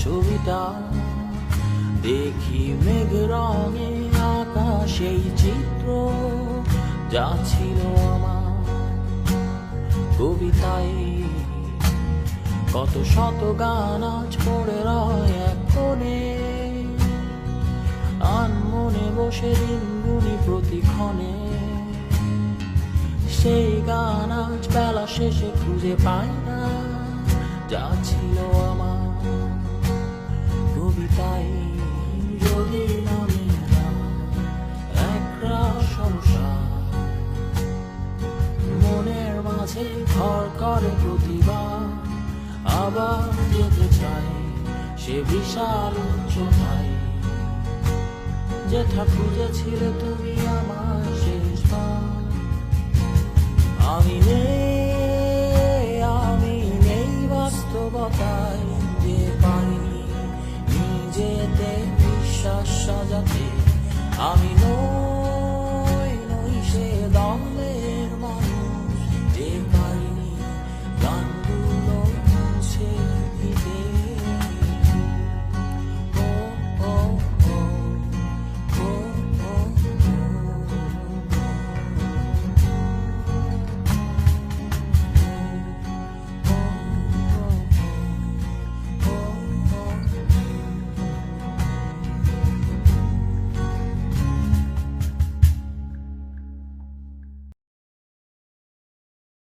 ছবিটা দেখি মেঘ রঙে আঁকা সেই চিত্র যা ছিল আমার কবিতায়। কত শত গান আজ পড়ে রয় এক কোণে, আনমনে বসে দিন গুনি প্রতিক্ষণে। সেই গান আজ বেলা শেষে খুঁজে পাই না যা ছিল আমার কবিতায়। যদি নামে না একরাশ সমস্যা মনের মাঝে ঘর করে প্রতিবার, আবার যেতে চাই সে বিশাল উচ্চতায় যেটা খুঁজেছিলে তুমি আমার শেষবার। আমি নেই বাস্তবতায়, যে পারিনি নিজেতে বিশ্বাস সাজাতে। আমি